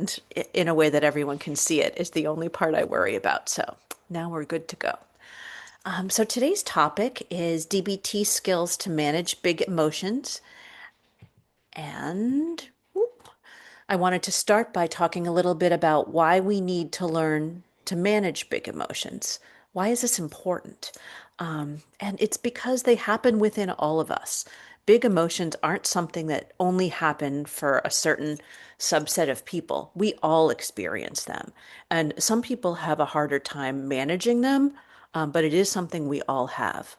and in a way that everyone can see it is the only part I worry about. So now we're good to go. So today's topic is DBT skills to manage big emotions. And I wanted to start by talking a little bit about why we need to learn to manage big emotions. Why is this important? And it's because they happen within all of us. Big emotions aren't something that only happen for a certain subset of people. We all experience them. And some people have a harder time managing them, but it is something we all have.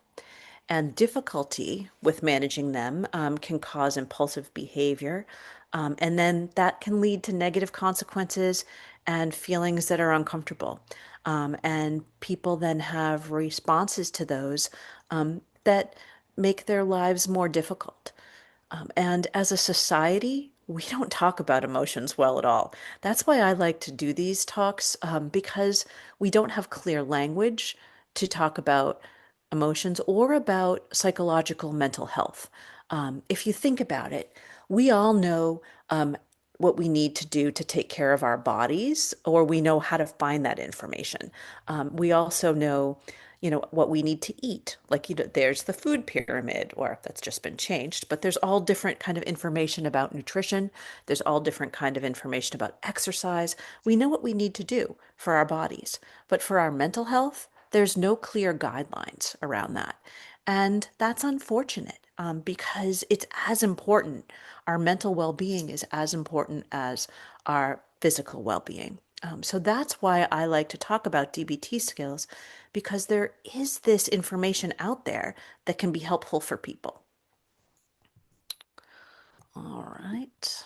And difficulty with managing them can cause impulsive behavior. And then that can lead to negative consequences and feelings that are uncomfortable. And people then have responses to those that make their lives more difficult. And as a society, we don't talk about emotions well at all. That's why I like to do these talks because we don't have clear language to talk about emotions or about psychological mental health. If you think about it, we all know what we need to do to take care of our bodies, or we know how to find that information. We also know, what we need to eat. Like, there's the food pyramid, or that's just been changed, but there's all different kind of information about nutrition. There's all different kind of information about exercise. We know what we need to do for our bodies, but for our mental health, there's no clear guidelines around that. And that's unfortunate because it's as important. Our mental well being is as important as our physical well being. So that's why I like to talk about DBT skills because there is this information out there that can be helpful for people. All right.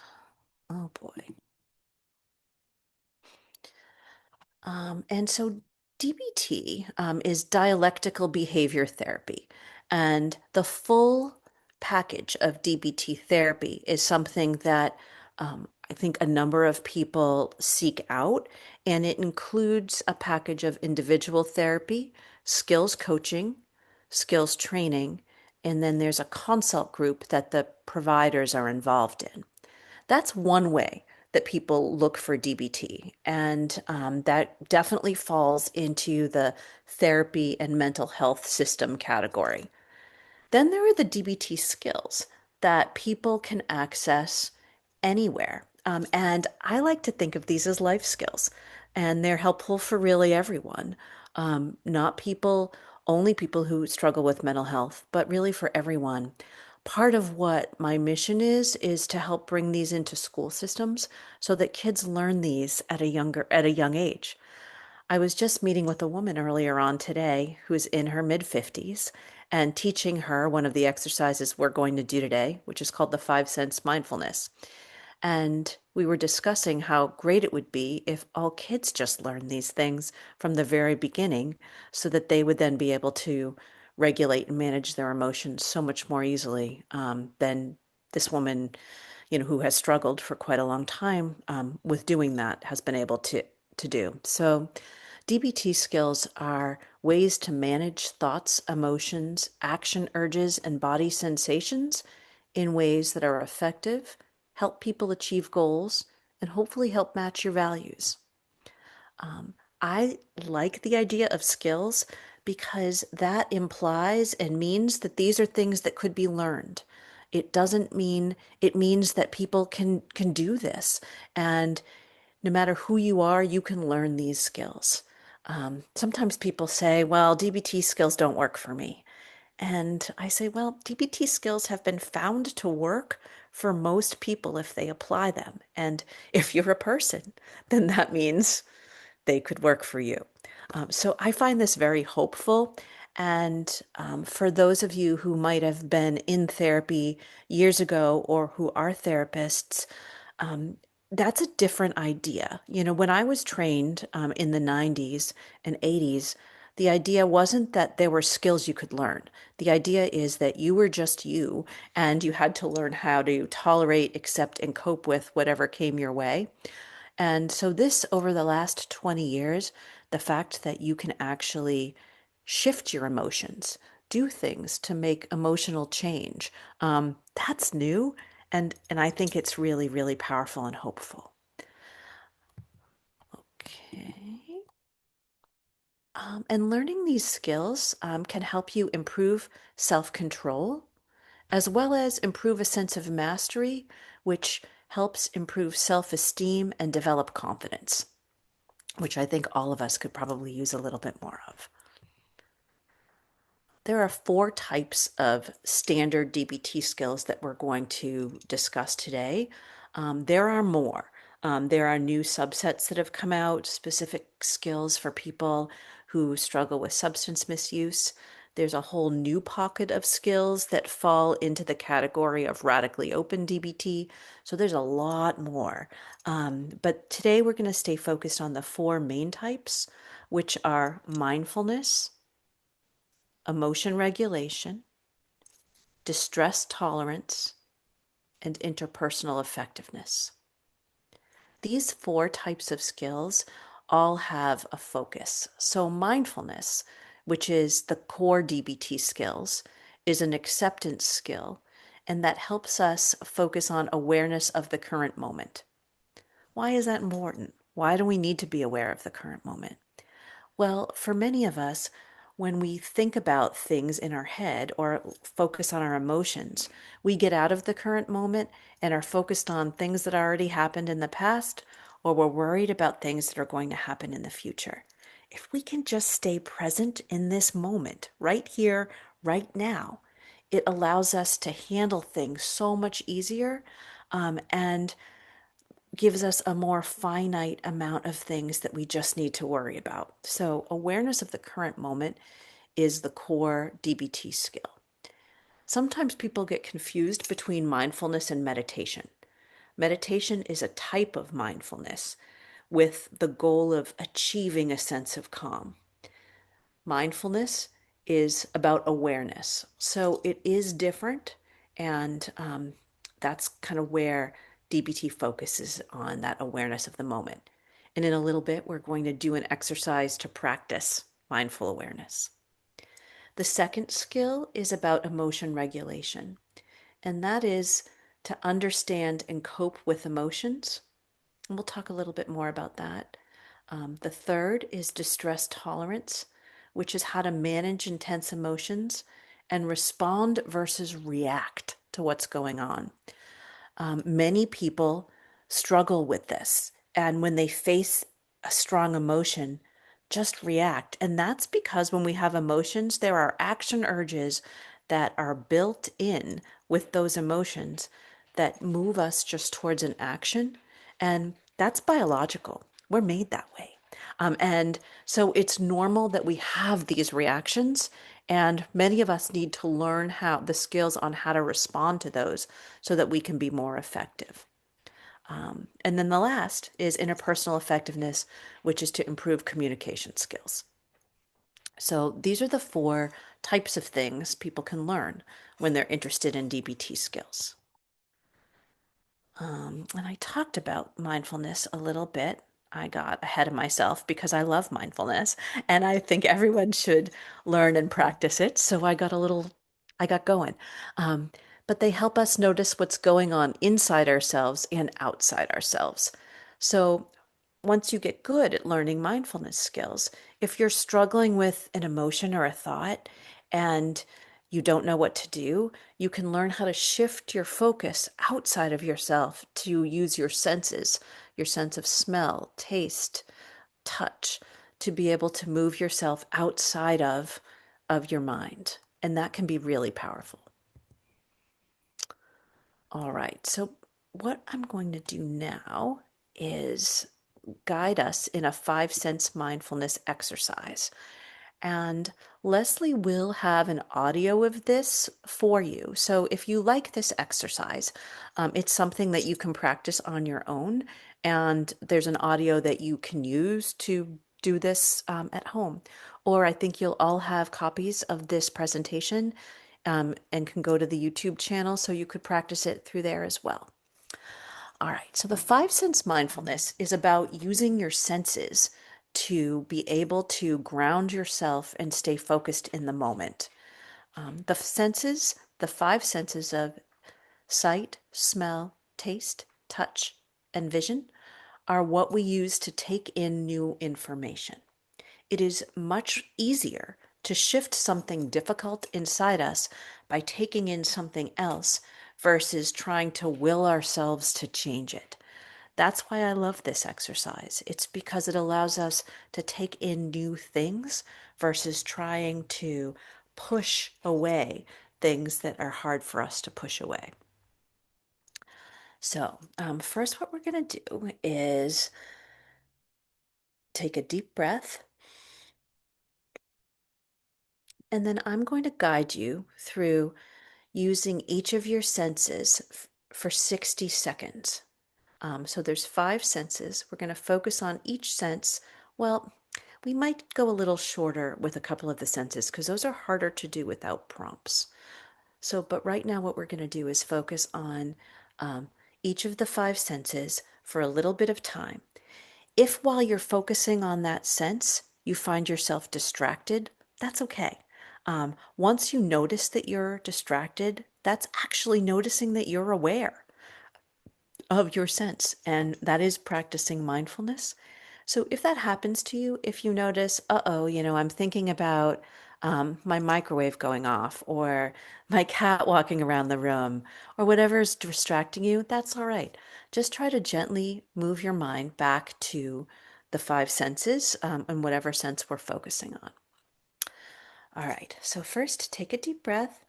Oh boy. And so DBT is dialectical behavior therapy. And the full package of DBT therapy is something that I think a number of people seek out. And it includes a package of individual therapy, skills coaching, skills training, and then there's a consult group that the providers are involved in. That's one way that people look for DBT. And that definitely falls into the therapy and mental health system category. Then there are the DBT skills that people can access anywhere. And I like to think of these as life skills, and they're helpful for really everyone, not only people who struggle with mental health, but really for everyone. Part of what my mission is to help bring these into school systems so that kids learn these at a young age. I was just meeting with a woman earlier on today who's in her mid 50s and teaching her one of the exercises we're going to do today, which is called the five sense mindfulness. And we were discussing how great it would be if all kids just learned these things from the very beginning so that they would then be able to regulate and manage their emotions so much more easily than this woman, who has struggled for quite a long time with doing that, has been able to do. So DBT skills are ways to manage thoughts, emotions, action urges, and body sensations in ways that are effective, help people achieve goals, and hopefully help match your values. I like the idea of skills because that implies and means that these are things that could be learned. It doesn't mean it means that people can do this. And no matter who you are, you can learn these skills. Sometimes people say, well, DBT skills don't work for me. And I say, well, DBT skills have been found to work for most people if they apply them. And if you're a person, then that means they could work for you. So I find this very hopeful. And for those of you who might have been in therapy years ago or who are therapists, that's a different idea. When I was trained in the 90s and 80s, the idea wasn't that there were skills you could learn. The idea is that you were just you and you had to learn how to tolerate, accept, and cope with whatever came your way. And so, this over the last 20 years, the fact that you can actually shift your emotions, do things to make emotional change, that's new. And I think it's really, really powerful and hopeful. And learning these skills can help you improve self-control as well as improve a sense of mastery, which helps improve self-esteem and develop confidence, which I think all of us could probably use a little bit more of. There are four types of standard DBT skills that we're going to discuss today. There are more. There are new subsets that have come out, specific skills for people who struggle with substance misuse. There's a whole new pocket of skills that fall into the category of radically open DBT. So there's a lot more. But today we're going to stay focused on the four main types, which are mindfulness, emotion regulation, distress tolerance, and interpersonal effectiveness. These four types of skills all have a focus. So, mindfulness, which is the core DBT skills, is an acceptance skill, and that helps us focus on awareness of the current moment. Why is that important? Why do we need to be aware of the current moment? Well, for many of us, when we think about things in our head or focus on our emotions, we get out of the current moment and are focused on things that already happened in the past, or we're worried about things that are going to happen in the future. If we can just stay present in this moment, right here, right now, it allows us to handle things so much easier, and gives us a more finite amount of things that we just need to worry about. So, awareness of the current moment is the core DBT skill. Sometimes people get confused between mindfulness and meditation. Meditation is a type of mindfulness with the goal of achieving a sense of calm. Mindfulness is about awareness. So it is different, and that's kind of where DBT focuses on that awareness of the moment. And in a little bit, we're going to do an exercise to practice mindful awareness. The second skill is about emotion regulation, and that is to understand and cope with emotions. And we'll talk a little bit more about that. The third is distress tolerance, which is how to manage intense emotions and respond versus react to what's going on. Many people struggle with this, and when they face a strong emotion, just react. And that's because when we have emotions, there are action urges that are built in with those emotions that move us just towards an action. And that's biological. We're made that way. And so it's normal that we have these reactions, and many of us need to learn how the skills on how to respond to those so that we can be more effective. And then the last is interpersonal effectiveness, which is to improve communication skills. So these are the four types of things people can learn when they're interested in DBT skills. And I talked about mindfulness a little bit. I got ahead of myself because I love mindfulness and I think everyone should learn and practice it. So I got going. Um, but they help us notice what's going on inside ourselves and outside ourselves. So once you get good at learning mindfulness skills, if you're struggling with an emotion or a thought and you don't know what to do, you can learn how to shift your focus outside of yourself to use your senses, your sense of smell, taste, touch, to be able to move yourself outside of your mind. And that can be really powerful. All right, so what I'm going to do now is guide us in a 5 sense mindfulness exercise. And Leslie will have an audio of this for you. So if you like this exercise, it's something that you can practice on your own. And there's an audio that you can use to do this at home. Or I think you'll all have copies of this presentation, and can go to the YouTube channel so you could practice it through there as well. All right, so the 5 sense mindfulness is about using your senses to be able to ground yourself and stay focused in the moment. The 5 senses of sight, smell, taste, touch, and vision are what we use to take in new information. It is much easier to shift something difficult inside us by taking in something else versus trying to will ourselves to change it. That's why I love this exercise. It's because it allows us to take in new things versus trying to push away things that are hard for us to push away. So, first, what we're going to do is take a deep breath, and then I'm going to guide you through using each of your senses for 60 seconds. So there's 5 senses. We're going to focus on each sense. Well, we might go a little shorter with a couple of the senses because those are harder to do without prompts. So, but right now, what we're going to do is focus on each of the 5 senses for a little bit of time. If while you're focusing on that sense, you find yourself distracted, that's okay. Once you notice that you're distracted, that's actually noticing that you're aware of your sense, and that is practicing mindfulness. So if that happens to you, if you notice, I'm thinking about my microwave going off or my cat walking around the room or whatever is distracting you, that's all right. Just try to gently move your mind back to the 5 senses and whatever sense we're focusing on. All right, so first take a deep breath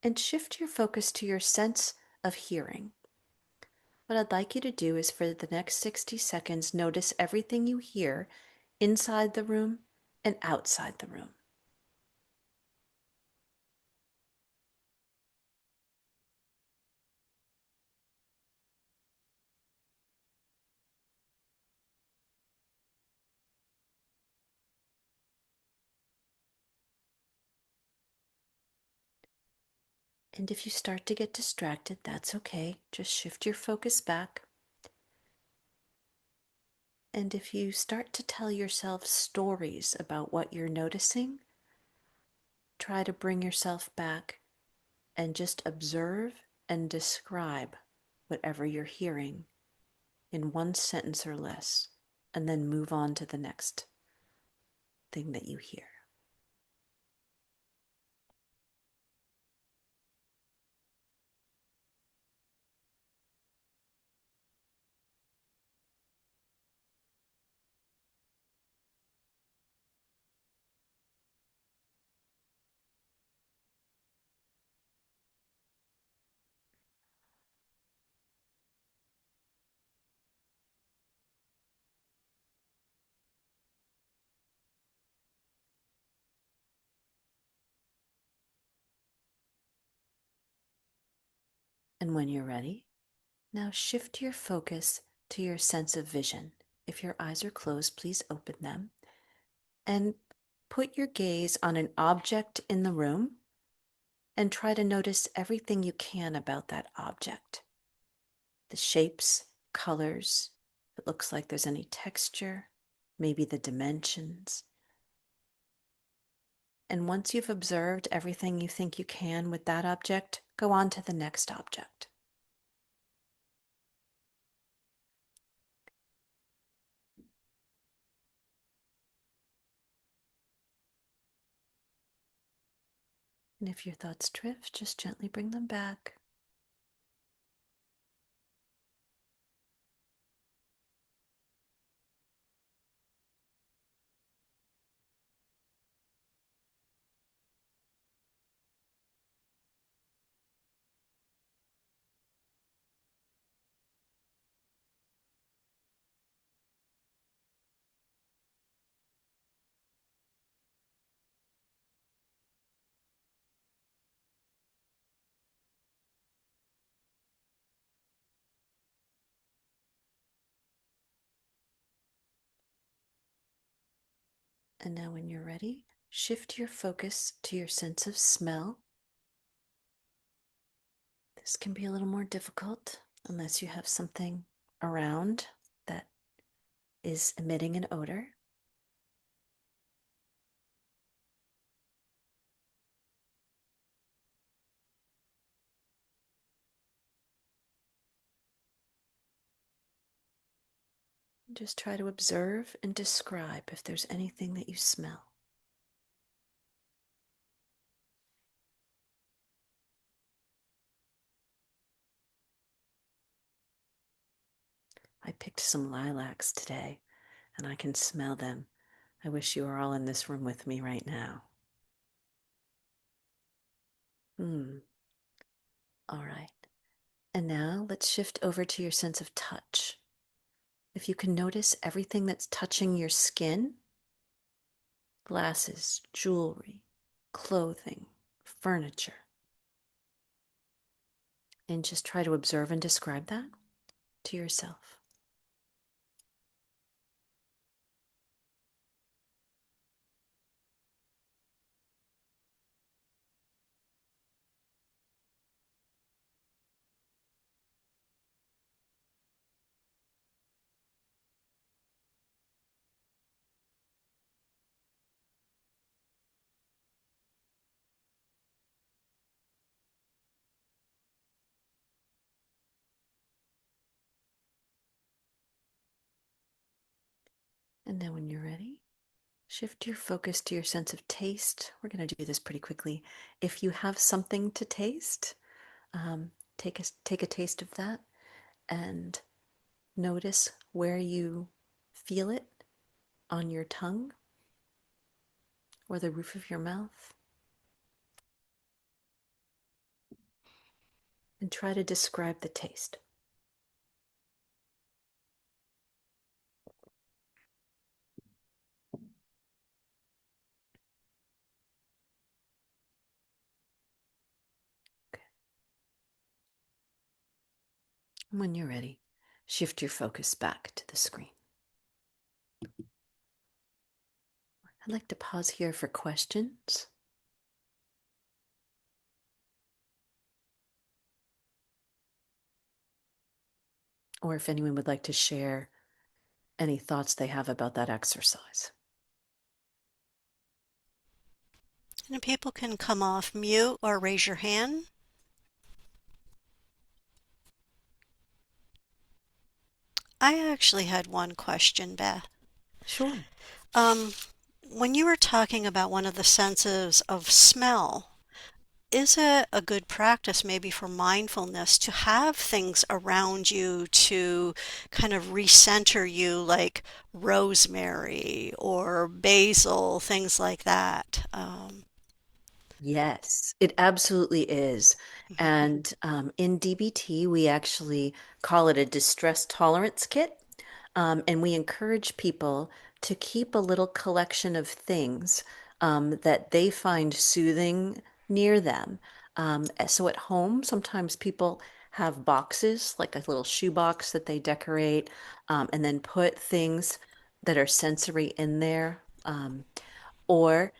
and shift your focus to your sense of hearing. What I'd like you to do is for the next 60 seconds, notice everything you hear inside the room and outside the room. And if you start to get distracted, that's okay. Just shift your focus back. And if you start to tell yourself stories about what you're noticing, try to bring yourself back and just observe and describe whatever you're hearing in one sentence or less, and then move on to the next thing that you hear. And when you're ready, now shift your focus to your sense of vision. If your eyes are closed, please open them and put your gaze on an object in the room and try to notice everything you can about that object. The shapes, colors, if it looks like there's any texture, maybe the dimensions. And once you've observed everything you think you can with that object, go on to the next object. And if your thoughts drift, just gently bring them back. And now, when you're ready, shift your focus to your sense of smell. This can be a little more difficult unless you have something around that is emitting an odor. Just try to observe and describe if there's anything that you smell. I picked some lilacs today and I can smell them. I wish you were all in this room with me right now. Hmm. All right. And now let's shift over to your sense of touch. If you can notice everything that's touching your skin, glasses, jewelry, clothing, furniture, and just try to observe and describe that to yourself. And then when you're ready, shift your focus to your sense of taste. We're going to do this pretty quickly. If you have something to taste, um, take a taste of that and notice where you feel it on your tongue or the roof of your mouth. And try to describe the taste. Okay. When you're ready, shift your focus back to the screen. I'd like to pause here for questions. Or if anyone would like to share any thoughts they have about that exercise. And people can come off mute or raise your hand. I actually had one question, Beth. Sure. Um, when you were talking about one of the senses of smell, is it a good practice maybe for mindfulness to have things around you to kind of recenter you, like rosemary or basil, things like that? Yes, it absolutely is. Mhm. And in DBT, we actually call it a distress tolerance kit. And we encourage people to keep a little collection of things that they find soothing near them. So at home, sometimes people have boxes, like a little shoe box that they decorate, and then put things that are sensory in there. Or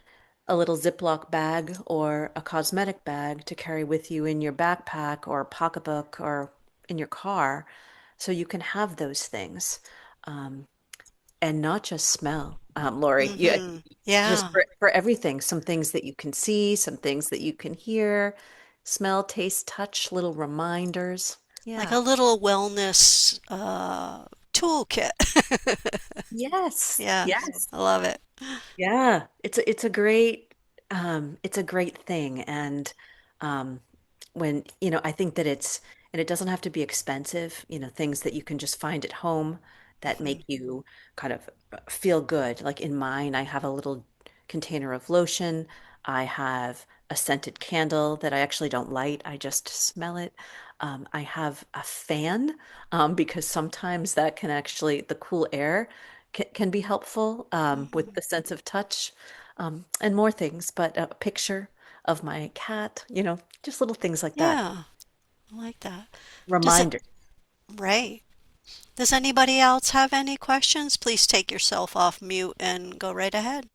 a little Ziploc bag or a cosmetic bag to carry with you in your backpack or pocketbook or in your car. So you can have those things and not just smell, Lori. Yeah, just Yeah. for everything, some things that you can see, some things that you can hear, smell, taste, touch, little reminders. Like Yeah. a little wellness toolkit. Yes. Yes, Yes. I love it. Yeah, it's a great thing. And um when, I think that and it doesn't have to be expensive, things that you can just find at home that Mhm. make you kind of feel good. Like in mine, I have a little container of lotion. I have a scented candle that I actually don't light. I just smell it. I have a fan because sometimes that can actually, the cool air can be helpful with Mhm. the sense of touch and more things, but a picture of my cat, just little things like that. Yeah, I like that. Does it, Reminder. right. Does anybody else have any questions? Please take yourself off mute and go right ahead.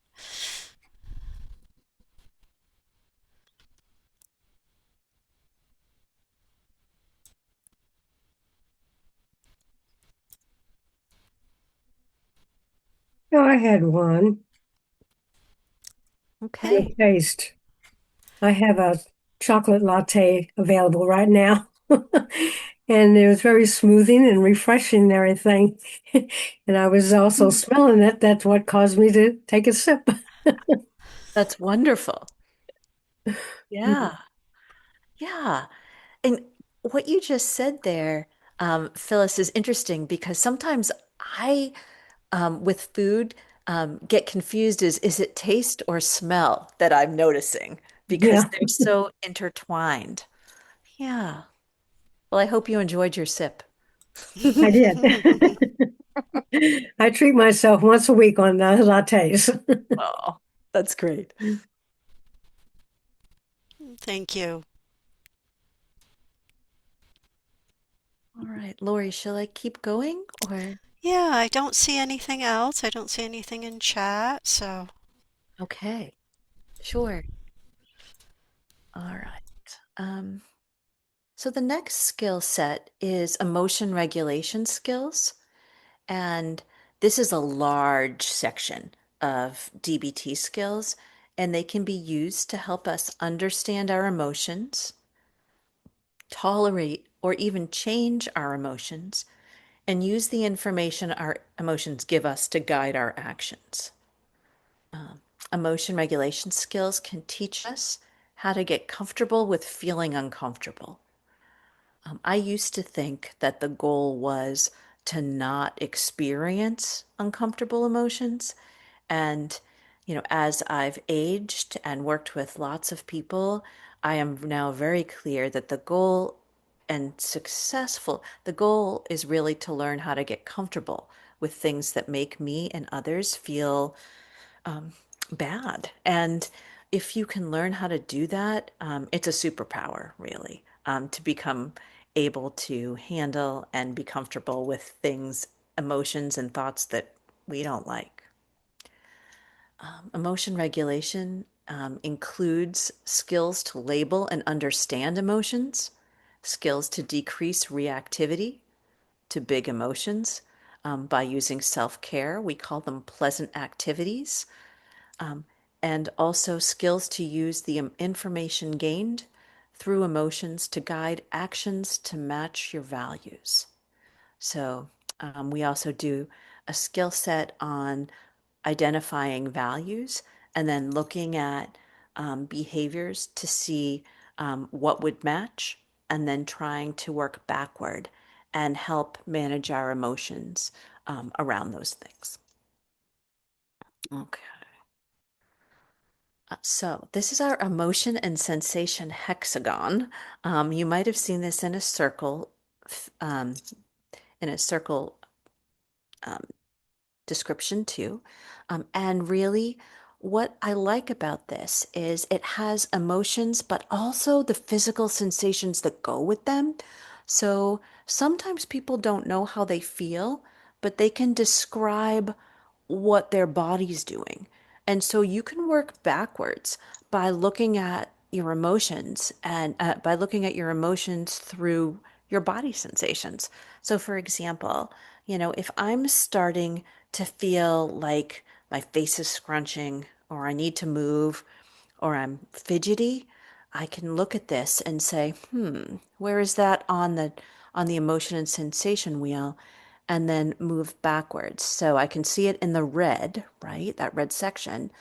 No, I had one. The Okay. taste. I have a chocolate latte available right now. and it was very smoothing and refreshing and everything. And I was also Mm. smelling it. That's what caused me to take a sip. That's wonderful. Yeah. Yeah. And what you just said there, Phyllis, is interesting because sometimes I, with food, get confused is it taste or smell that I'm noticing because Yeah, they're so intertwined. Yeah. Well, I hope you enjoyed your sip. I did. I treat myself once a week on lattes. Oh, that's great. Thank you. All right, Lori, shall I keep going or? Yeah, I don't see anything else. I don't see anything in chat, so Okay, sure. All right. Um, so the next skill set is emotion regulation skills. And this is a large section of DBT skills, and they can be used to help us understand our emotions, tolerate or even change our emotions, and use the information our emotions give us to guide our actions. Emotion regulation skills can teach us how to get comfortable with feeling uncomfortable. I used to think that the goal was to not experience uncomfortable emotions. And, as I've aged and worked with lots of people, I am now very clear that the goal is really to learn how to get comfortable with things that make me and others feel bad. And if you can learn how to do that, it's a superpower, really, to become able to handle and be comfortable with things, emotions, and thoughts that we don't like. Emotion regulation includes skills to label and understand emotions, skills to decrease reactivity to big emotions by using self care. We call them pleasant activities and also skills to use the information gained through emotions to guide actions to match your values. So, we also do a skill set on identifying values and then looking at behaviors to see what would match and then trying to work backward and help manage our emotions around those things. Okay. So this is our emotion and sensation hexagon. You might have seen this um, in a circle um, description too. And really, what I like about this is it has emotions, but also the physical sensations that go with them. So sometimes people don't know how they feel, but they can describe what their body's doing. And so you can work backwards by looking at your emotions and by looking at your emotions through your body sensations. So, for example, if I'm starting to feel like my face is scrunching or I need to move or I'm fidgety, I can look at this and say, where is that on the emotion and sensation wheel? And then move backwards. So I can see it in the red, right? That red section.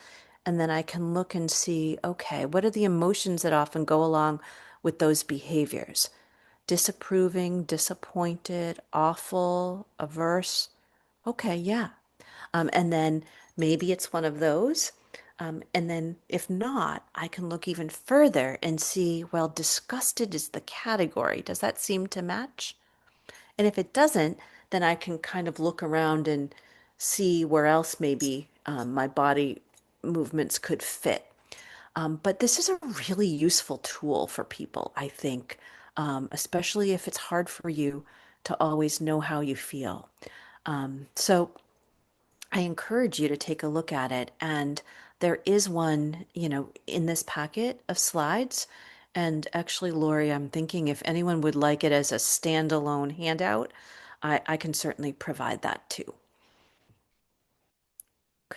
And then I can look and see, okay, what are the emotions that often go along with those behaviors? Disapproving, disappointed, awful, averse. Okay, yeah. And then maybe it's one of those. And then if not, I can look even further and see, well, disgusted is the category. Does that seem to match? And if it doesn't, then I can kind of look around and see where else maybe my body movements could fit. But this is a really useful tool for people, I think, especially if it's hard for you to always know how you feel. So I encourage you to take a look at it. And there is one, in this packet of slides. And actually, Lori, I'm thinking if anyone would like it as a standalone handout, I can certainly provide that too.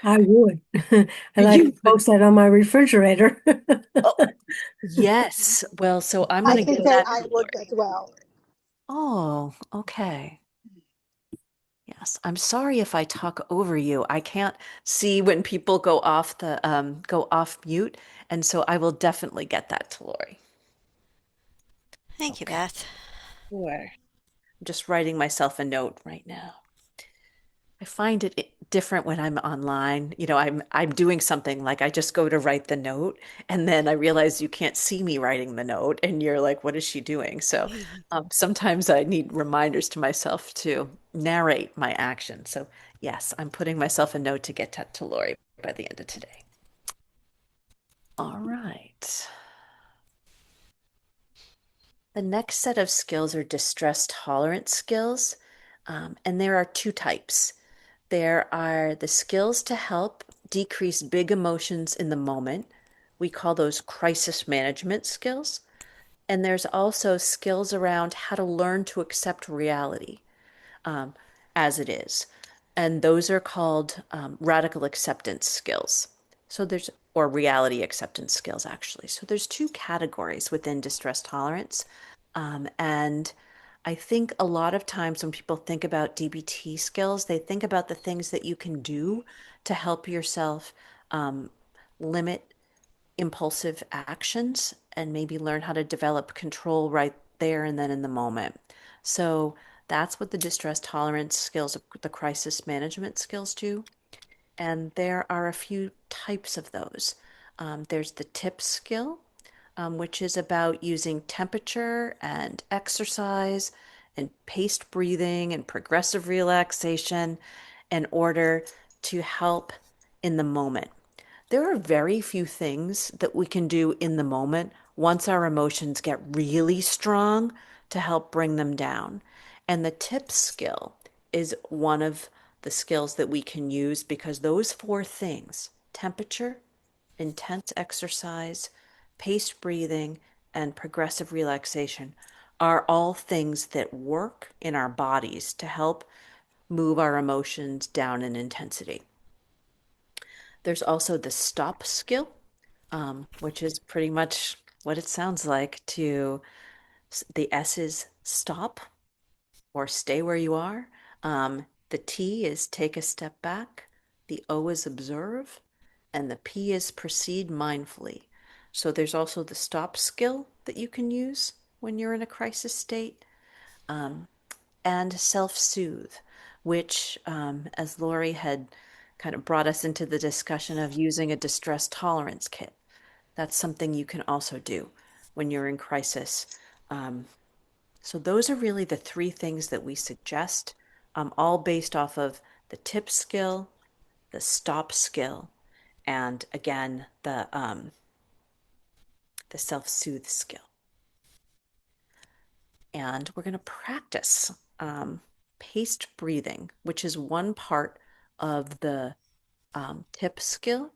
I Okay. would. I'd like to You would. post that on my refrigerator. Oh, yes. Well, so I'm I going to think give that that I to would Lori. as well. Oh, okay. Yes, I'm sorry if I talk over you. I can't see when people go off mute, and so I will definitely get that to Lori. Thank you, Okay. Beth. Sure. I'm just writing myself a note right now. I find it different when I'm online. I'm doing something like I just go to write the note, and then I realize you can't see me writing the note, and you're like, "What is she doing?" So sometimes I need reminders to myself to narrate my action. So yes, I'm putting myself a note to get to Lori by the end of today. All right. The next set of skills are distress tolerance skills, and there are two types. There are the skills to help decrease big emotions in the moment. We call those crisis management skills. And there's also skills around how to learn to accept reality um, as it is. And those are called radical acceptance skills. Or reality acceptance skills, actually. So there's two categories within distress tolerance. And I think a lot of times when people think about DBT skills, they think about the things that you can do to help yourself um, limit impulsive actions and maybe learn how to develop control right there and then in the moment. So that's what the distress tolerance skills, the crisis management skills do. And there are a few types of those. There's the tip skill, which is about using temperature and exercise and paced breathing and progressive relaxation in order to help in the moment. There are very few things that we can do in the moment once our emotions get really strong to help bring them down. And the tip skill is one of the skills that we can use because those four things, temperature, intense exercise, paced breathing, and progressive relaxation, are all things that work in our bodies to help move our emotions down in intensity. There's also the stop skill, which is pretty much what it sounds like to the S is stop or stay where you are. The T is take a step back. The O is observe. And the P is proceed mindfully. So there's also the stop skill that you can use when you're in a crisis state, and self soothe, which, as Lori had kind of brought us into the discussion of using a distress tolerance kit, that's something you can also do when you're in crisis. Um, so those are really the three things that we suggest, all based off of the tip skill, the stop skill, and again the self-soothe skill. And we're going to practice paced breathing, which is one part of the tip skill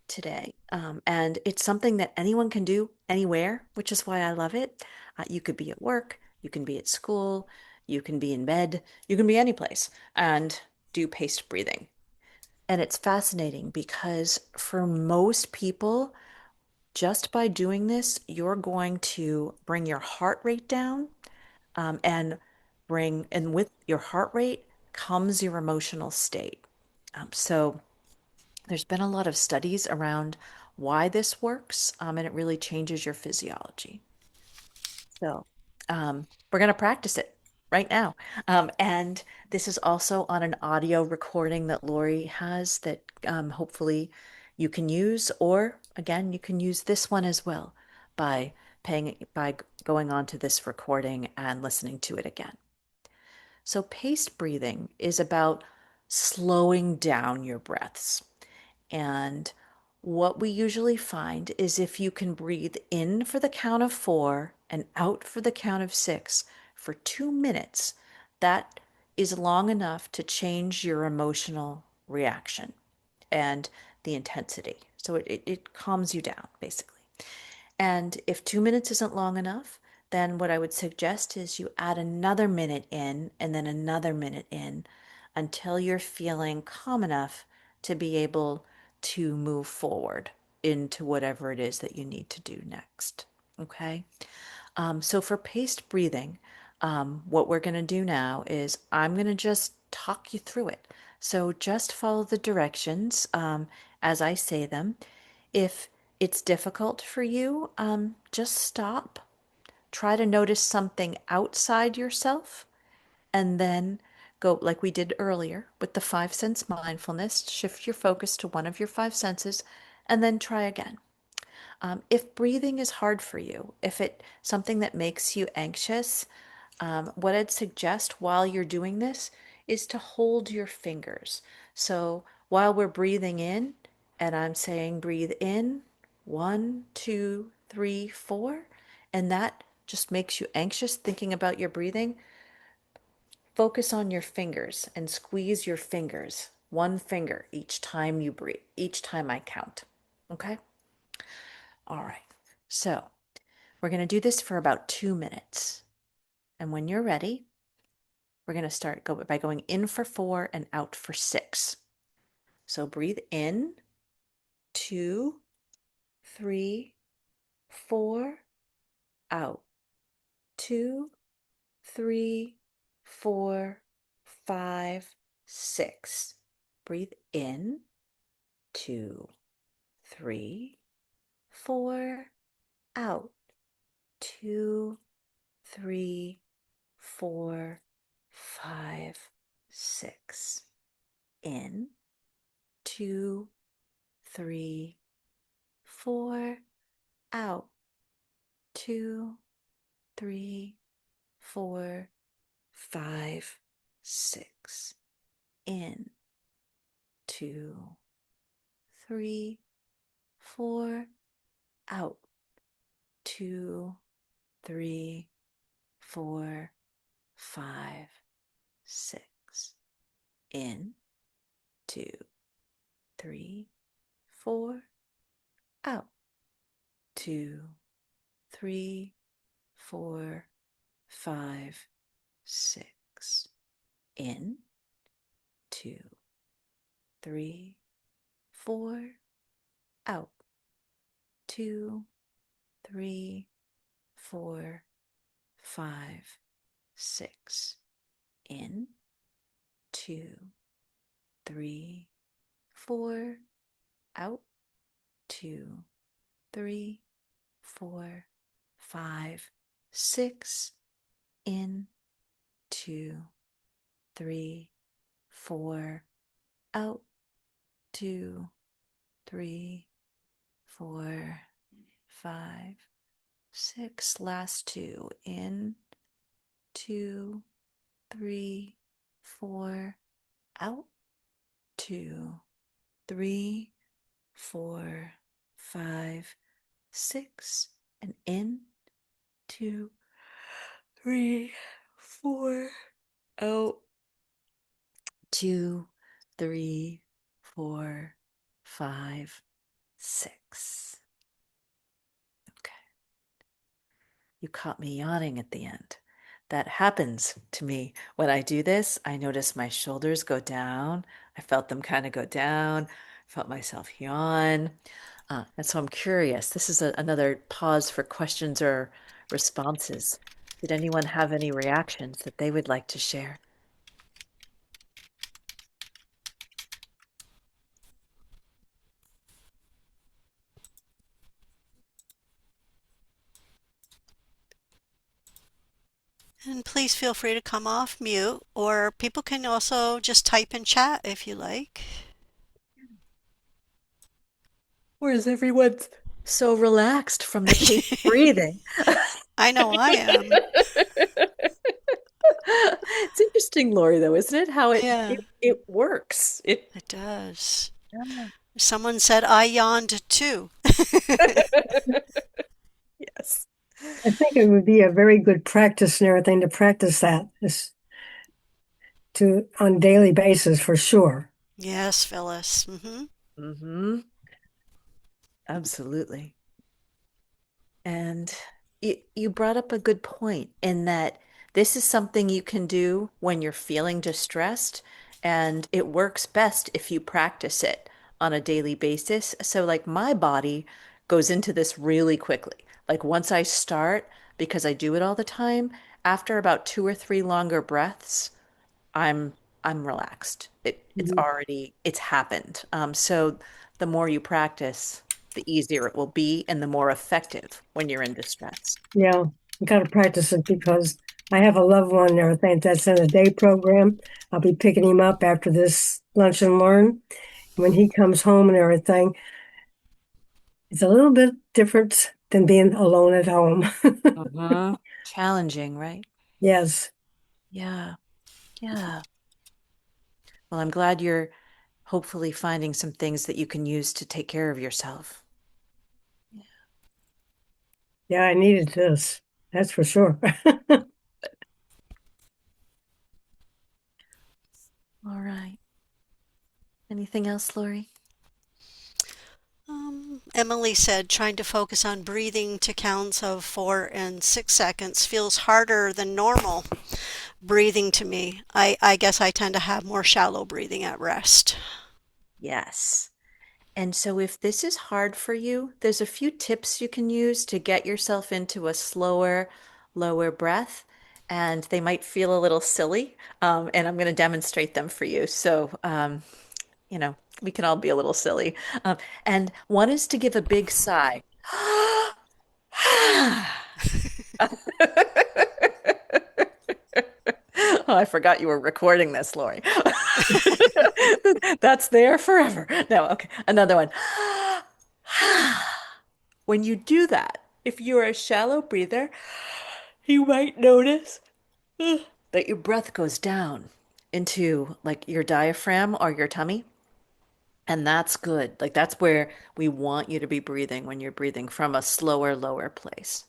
today. And it's something that anyone can do anywhere, which is why I love it. You could be at work, you can be at school, you can be in bed, you can be any place and do paced breathing. And it's fascinating because for most people, just by doing this, you're going to bring your heart rate down, and with your heart rate comes your emotional state. So there's been a lot of studies around why this works, and it really changes your physiology. So we're going to practice it right now. And this is also on an audio recording that Lori has that hopefully you can use, or again, you can use this one as well by by going on to this recording and listening to it again. So paced breathing is about slowing down your breaths. And what we usually find is if you can breathe in for the count of four and out for the count of six for 2 minutes, that is long enough to change your emotional reaction and the intensity. So it calms you down, basically. And if 2 minutes isn't long enough, then what I would suggest is you add another minute in and then another minute in until you're feeling calm enough to be able to move forward into whatever it is that you need to do next. Okay. So for paced breathing, What we're going to do now is I'm going to just talk you through it. So just follow the directions as I say them. If it's difficult for you, just stop. Try to notice something outside yourself and then go like we did earlier with the five sense mindfulness. Shift your focus to one of your five senses and then try again. If breathing is hard for you, if it something that makes you anxious, what I'd suggest while you're doing this is to hold your fingers. So while we're breathing in, and I'm saying breathe in, one, two, three, four, and that just makes you anxious thinking about your breathing, focus on your fingers and squeeze your fingers, one finger each time you breathe, each time I count. Okay? All right. So we're going to do this for about 2 minutes. And when you're ready, we're going to start by going in for 4 and out for 6. So breathe in, 2, 3, 4, out, 2, 3, 4, 5, 6. Breathe in, 2, 3, 4, out, 2, 3, 4, 5, 6. In, 2, 3, 4, out, 2, 3, 4, 5, 6. In, 2, 3, 4, out, 2, 3, 4, 5, 6. In, 2, 3, 4, out, 2, 3, 4, 5, 6. In, 2, 3, 4, out, 2, 3, 4, 5, 6. In, 2, 3, 4, out, 2, 3, 4, 5, 6. In, 2, 3, 4, out, 2, 3, 4, 5, 6. Last two. In, 2, 3, 4, out, 2, 3, 4, 5, 6. And in, 2, 3, 4, out, 2, 3, 4, 5, 6. Okay. You caught me yawning at the end. That happens to me when I do this. I notice my shoulders go down. I felt them kind of go down. I felt myself yawn. And so I'm curious. This is another pause for questions or responses. Did anyone have any reactions that they would like to share? And please feel free to come off mute, or people can also just type in chat if you like. Or is everyone so relaxed from the pace of breathing? I know I am. It's interesting, Lori, though, isn't it? How Yeah, it works. It it does. Yeah. Someone said I yawned too. Yes. I think it would be a very good practice and everything to practice that is to on daily basis for sure. Yes, Phyllis. Mm-hmm. Absolutely. And you brought up a good point in that this is something you can do when you're feeling distressed, and it works best if you practice it on a daily basis. So, like, my body goes into this really quickly. Like, once I start, because I do it all the time, after about two or three longer breaths, I'm I'm relaxed. Mhm. It's happened. So the more you practice, the easier it will be and the more effective when you're in distress. Yeah, I got to practice it because I have a loved one and everything that's in a day program. I'll be picking him up after this lunch and learn. When he comes home and everything, it's a little bit different than being alone at home. Challenging, right? Yes. Yeah. Yeah. Well, I'm glad you're hopefully finding some things that you can use to take care of yourself. Yeah, I needed this. That's for sure. All right. Anything else, Lori? Emily said trying to focus on breathing to counts of 4 and 6 seconds feels harder than normal breathing to me. I guess I tend to have more shallow breathing at rest. Yes. And so, if this is hard for you, there's a few tips you can use to get yourself into a slower, lower breath. And they might feel a little silly. And I'm going to demonstrate them for you. So, we can all be a little silly. And one is to give a big sigh. Oh, I forgot you were recording this, Lori. That's there forever. No, okay. Another one. When you do that, if you're a shallow breather, you might notice that your breath goes down into like your diaphragm or your tummy. And that's good. Like that's where we want you to be breathing when you're breathing from a slower, lower place.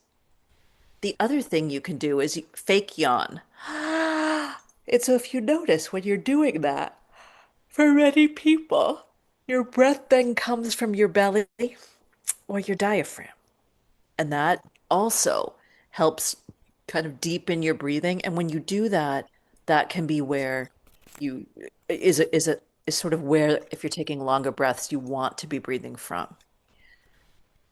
The other thing you can do is fake yawn. And so if you notice when you're doing that, for many people, your breath then comes from your belly or your diaphragm. And that also helps kind of deepen your breathing. And when you do that, that can be where you is sort of where if you're taking longer breaths, you want to be breathing from.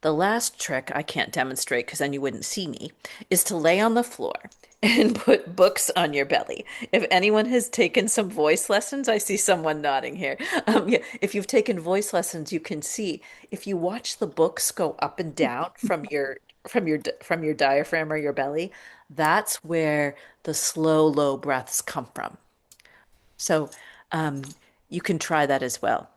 The last trick I can't demonstrate because then you wouldn't see me is to lay on the floor and put books on your belly. If anyone has taken some voice lessons, I see someone nodding here. Yeah, if you've taken voice lessons, you can see if you watch the books go up and down from your diaphragm or your belly, that's where the slow, low breaths come from. So um, you can try that as well.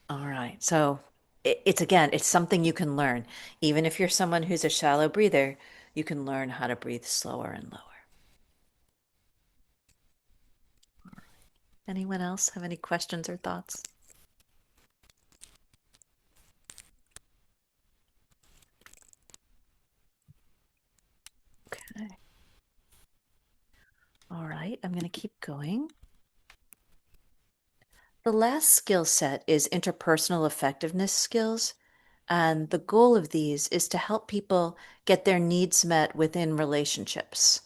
All right. So it's again, it's something you can learn. Even if you're someone who's a shallow breather, you can learn how to breathe slower and lower. Anyone else have any questions or thoughts? Okay. All right. I'm going to keep going. The last skill set is interpersonal effectiveness skills. And the goal of these is to help people get their needs met within relationships.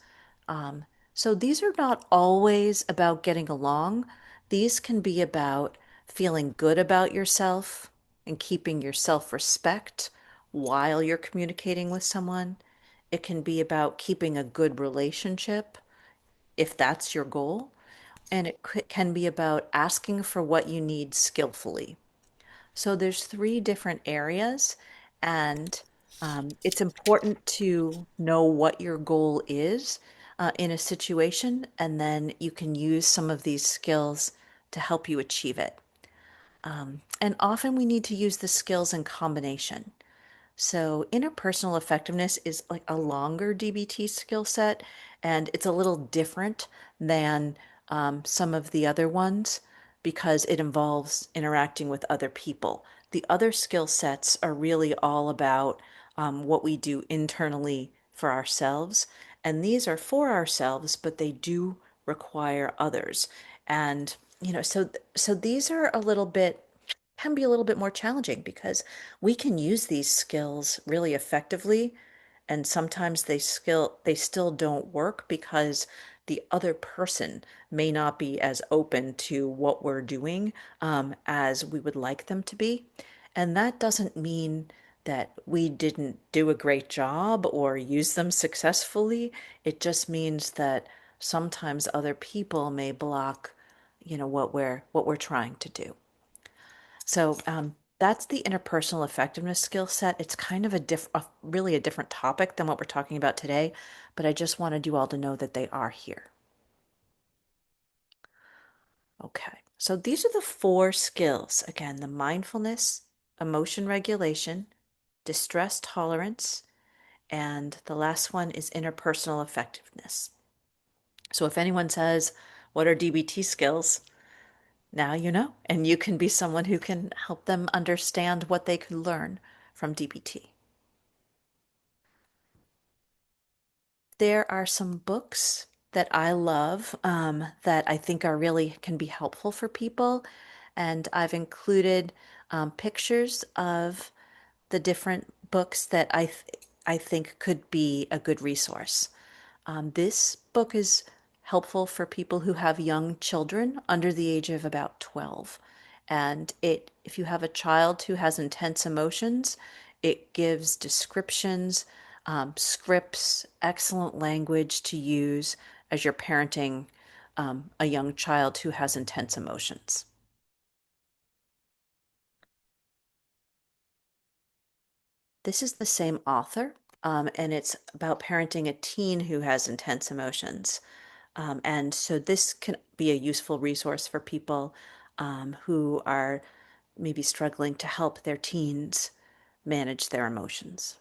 Um, so these are not always about getting along. These can be about feeling good about yourself and keeping your self-respect while you're communicating with someone. It can be about keeping a good relationship if that's your goal. And it can be about asking for what you need skillfully. So there's three different areas, and it's important to know what your goal is in a situation, and then you can use some of these skills to help you achieve it. And often we need to use the skills in combination. So interpersonal effectiveness is like a longer DBT skill set, and it's a little different than some of the other ones because it involves interacting with other people. The other skill sets are really all about what we do internally for ourselves, and these are for ourselves, but they do require others. And so these are a little bit can be a little bit more challenging because we can use these skills really effectively and sometimes they still don't work because the other person may not be as open to what we're doing as we would like them to be. And that doesn't mean that we didn't do a great job or use them successfully. It just means that sometimes other people may block, what we're trying to do. So that's the interpersonal effectiveness skill set. It's kind of really a different topic than what we're talking about today, but I just wanted you all to know that they are here. Okay, so these are the four skills. Again, the mindfulness, emotion regulation, distress tolerance, and the last one is interpersonal effectiveness. So if anyone says, what are DBT skills? Now you know, and you can be someone who can help them understand what they could learn from DBT. There are some books that I love that I think are really can be helpful for people, and I've included pictures of the different books that I think could be a good resource. This book is helpful for people who have young children under the age of about 12. And if you have a child who has intense emotions, it gives descriptions, scripts, excellent language to use as you're parenting a young child who has intense emotions. This is the same author, and it's about parenting a teen who has intense emotions. And so this can be a useful resource for people who are maybe struggling to help their teens manage their emotions.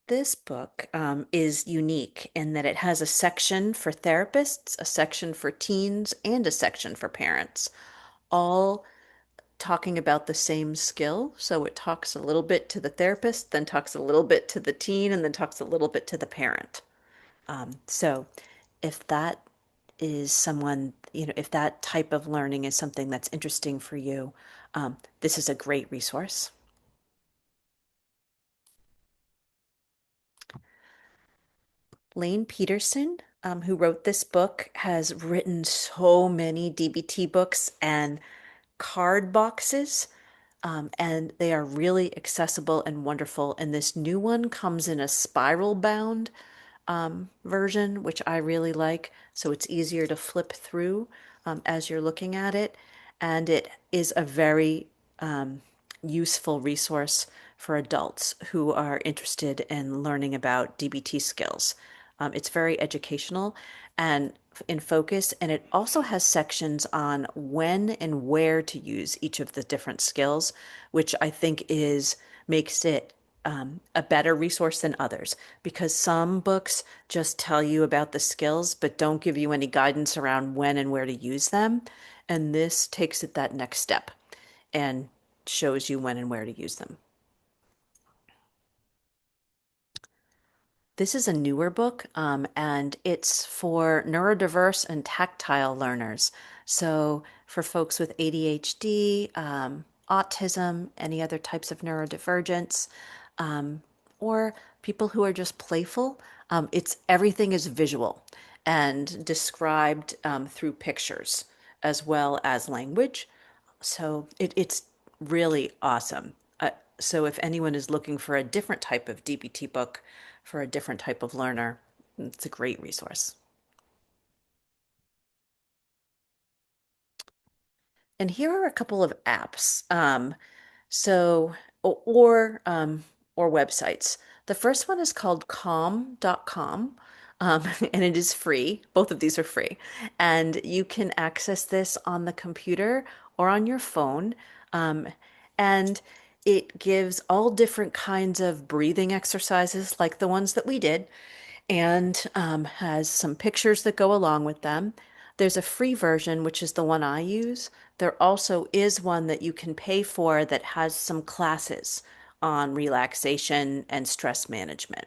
This book is unique in that it has a section for therapists, a section for teens, and a section for parents, all talking about the same skill. So it talks a little bit to the therapist, then talks a little bit to the teen, and then talks a little bit to the parent. So if that is someone, if that type of learning is something that's interesting for you, this is a great resource. Lane Peterson, who wrote this book, has written so many DBT books and card boxes, and they are really accessible and wonderful. And this new one comes in a spiral bound version, which I really like. So it's easier to flip through as you're looking at it. And it is a very useful resource for adults who are interested in learning about DBT skills. It's very educational and in focus, and it also has sections on when and where to use each of the different skills, which I think makes it a better resource than others because some books just tell you about the skills but don't give you any guidance around when and where to use them. And this takes it that next step and shows you when and where to use them. This is a newer book, and it's for neurodiverse and tactile learners. So, for folks with ADHD, autism, any other types of neurodivergence, or people who are just playful, everything is visual and described through pictures as well as language. So it's really awesome. So if anyone is looking for a different type of DBT book for a different type of learner, it's a great resource. And here are a couple of apps. So or websites. The first one is called calm.com. And it is free. Both of these are free. And you can access this on the computer or on your phone. And it gives all different kinds of breathing exercises like the ones that we did and has some pictures that go along with them. There's a free version, which is the one I use. There also is one that you can pay for that has some classes on relaxation and stress management.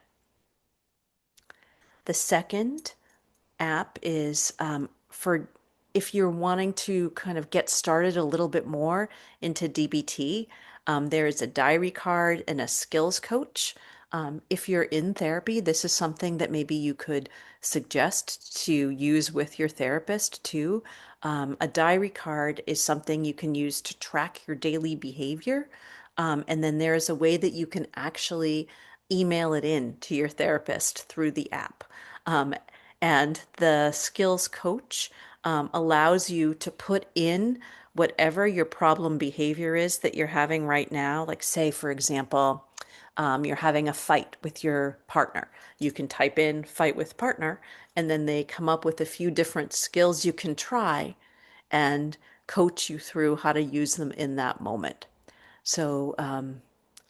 The second app is for if you're wanting to kind of get started a little bit more into DBT. There is a diary card and a skills coach. If you're in therapy, this is something that maybe you could suggest to use with your therapist too. A diary card is something you can use to track your daily behavior. And then there's a way that you can actually email it in to your therapist through the app. Um, and the skills coach allows you to put in whatever your problem behavior is that you're having right now. Like, say, for example, you're having a fight with your partner. You can type in fight with partner, and then they come up with a few different skills you can try and coach you through how to use them in that moment. So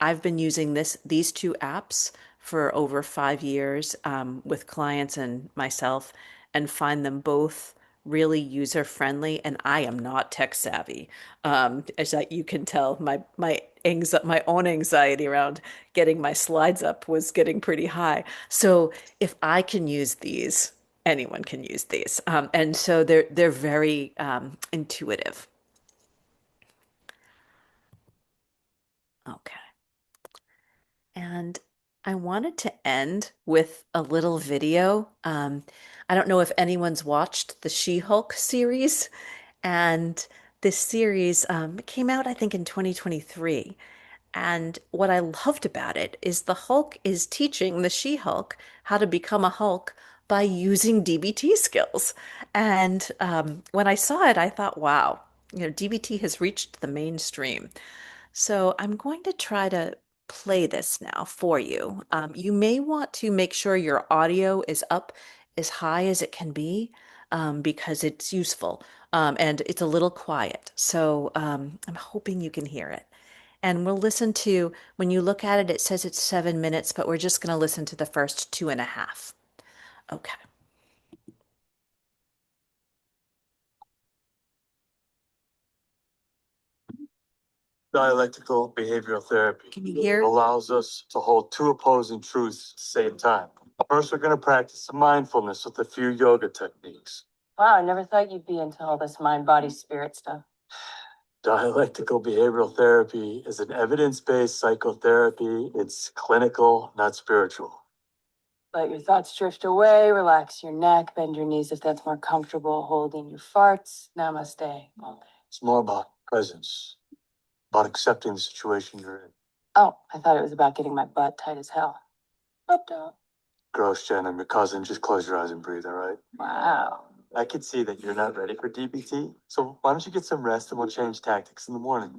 I've been using these two apps for over 5 years with clients and myself, and find them both really user friendly. And I am not tech savvy, as you can tell. My own anxiety around getting my slides up was getting pretty high. So if I can use these, anyone can use these, and so they're very intuitive. Okay. And I wanted to end with a little video. I don't know if anyone's watched the She-Hulk series, and this series came out, I think, in 2023. And what I loved about it is the Hulk is teaching the She-Hulk how to become a Hulk by using DBT skills. And when I saw it, I thought, wow, DBT has reached the mainstream. So I'm going to try to play this now for you. You may want to make sure your audio is up as high as it can be because it's useful and it's a little quiet. So I'm hoping you can hear it. And we'll listen to, when you look at it, it says it's 7 minutes, but we're just going to listen to the first two and a half. Okay. Dialectical behavioral therapy Can you hear? allows us to hold two opposing truths at the same time. First, we're going to practice some mindfulness with a few yoga techniques. Wow, I never thought you'd be into all this mind, body, spirit stuff. Dialectical behavioral therapy is an evidence-based psychotherapy. It's clinical, not spiritual. Let your thoughts drift away, relax your neck, bend your knees if that's more comfortable, holding your farts. Namaste. It's more about presence, about accepting the situation you're in. Oh, I thought it was about getting my butt tight as hell. Up, down. Gross, Jen, I'm your cousin. Just close your eyes and breathe, all right? Wow. I can see that you're not ready for DBT. So why don't you get some rest and we'll change tactics in the morning?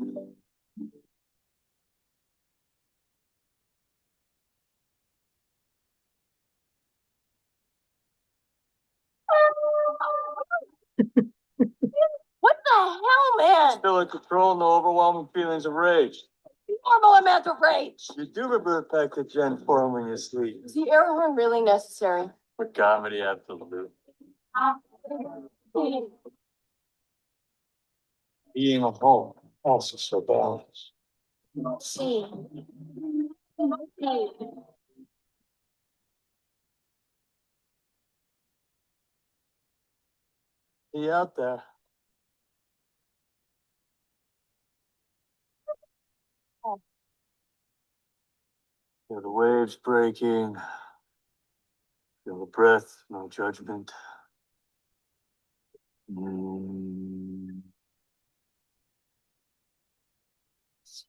What the hell, man? Still in control and the overwhelming feelings of rage. Normal amount of rage. You do revert back to Gen 4 when you sleep. Is the air horn really necessary? For comedy, absolutely. Being a home, also so balanced. See. He out there. Feel the waves breaking. Feel the breath, no judgment. Mm.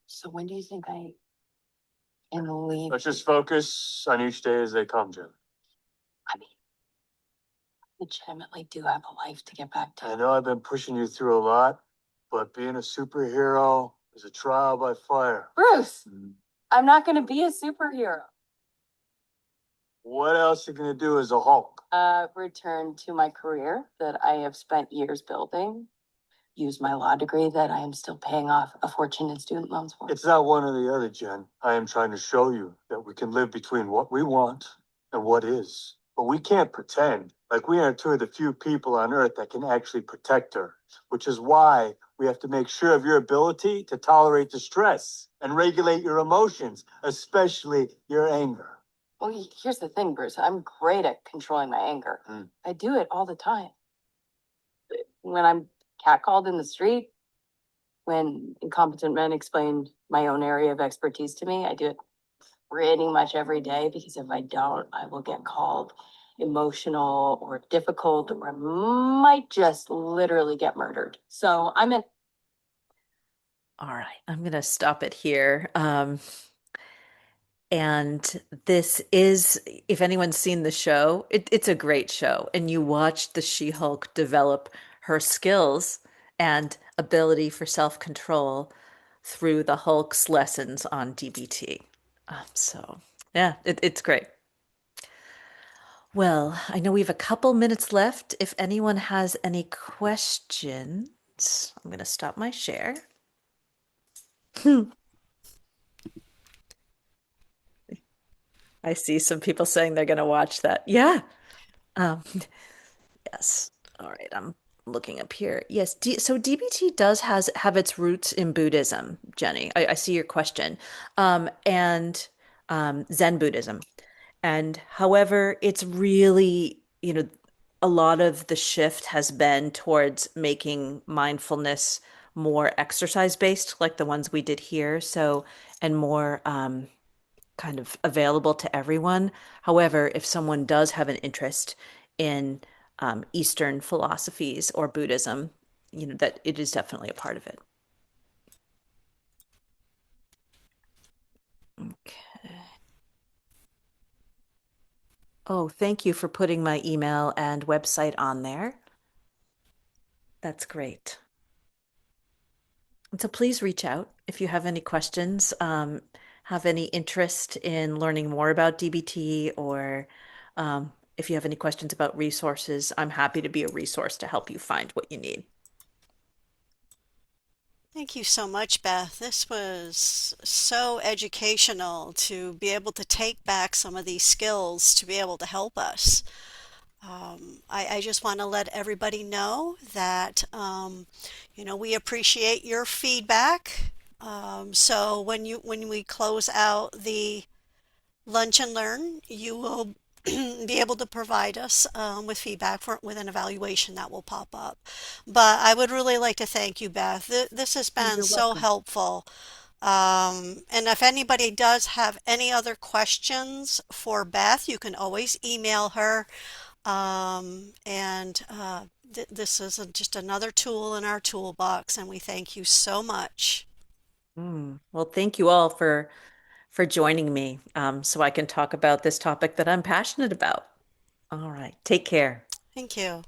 So when do you think I am leave? Let's just focus on each day as they come, Jim. I mean, I legitimately do have a life to get back I to. know I've been pushing you through a lot, but being a superhero is a trial by fire. Bruce, I'm not going to be a superhero. What else are you gonna do as a Hulk? Return to my career that I have spent years building. Use my law degree that I am still paying off a fortune in student loans for. It's not one or the other, Jen. I am trying to show you that we can live between what we want and what is. But we can't pretend like we are two of the few people on Earth that can actually protect her, which is why we have to make sure of your ability to tolerate the stress and regulate your emotions, especially your anger. Well, here's the thing, Bruce. I'm great at controlling my anger. I do it all the time. When I'm catcalled in the street, when incompetent men explain my own area of expertise to me, I do it pretty much every day because if I don't, I will get called emotional or difficult or I might just literally get murdered. So I'm in. All right, I'm going to stop it here. And this is, if anyone's seen the show, it's a great show. And you watch the She-Hulk develop her skills and ability for self-control through the Hulk's lessons on DBT. Yeah, it's great. Well, I know we have a couple minutes left. If anyone has any questions, I'm going to stop my share. I see some people saying they're going to watch that. Yeah. Um, yes. All right. I'm looking up here. Yes. So DBT does has have its roots in Buddhism, Jenny. I see your question. And Zen Buddhism. And however, it's really, a lot of the shift has been towards making mindfulness more exercise based, like the ones we did here. So, and more kind of available to everyone. However, if someone does have an interest in Eastern philosophies or Buddhism, that it is definitely a part of it. Okay. Oh, thank you for putting my email and website on there. That's great. And so please reach out if you have any questions, have any interest in learning more about DBT, or if you have any questions about resources, I'm happy to be a resource to help you find what you need. Thank you so much, Beth. This was so educational to be able to take back some of these skills to be able to help us. I just want to let everybody know that, we appreciate your feedback. So when we close out the Lunch and Learn, you will be able to provide us with feedback with an evaluation that will pop up. But I would really like to thank you, Beth. This has Oh, been you're so welcome. helpful. And if anybody does have any other questions for Beth, you can always email her. And this is just another tool in our toolbox, and we thank you so much. Well, thank you all for joining me, so I can talk about this topic that I'm passionate about. All right, take care. Thank you.